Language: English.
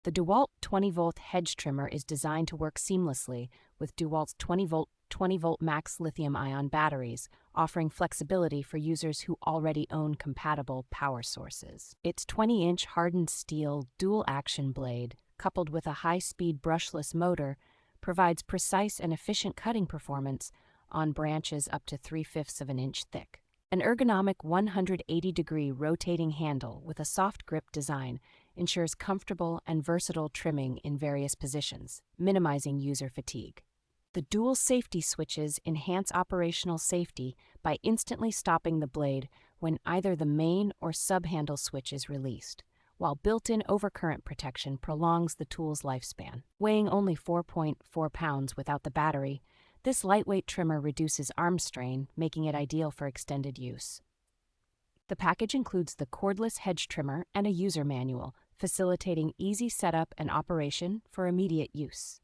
The Dewalt 20V Hedge Trimmer is designed to work seamlessly with Dewalt's 20V max lithium-ion batteries, offering flexibility for users who already own compatible power sources. Its 20-inch hardened steel dual-action blade, coupled with a high-speed brushless motor, provides precise and efficient cutting performance on branches up to 3/5 of an inch thick. An ergonomic 180-degree rotating handle with a soft grip design ensures comfortable and versatile trimming in various positions, minimizing user fatigue. The dual safety switches enhance operational safety by instantly stopping the blade when either the main or sub-handle switch is released, while built-in overcurrent protection prolongs the tool's lifespan. Weighing only 4.4 pounds without the battery, this lightweight trimmer reduces arm strain, making it ideal for extended use. The package includes the cordless hedge trimmer and a user manual, facilitating easy setup and operation for immediate use.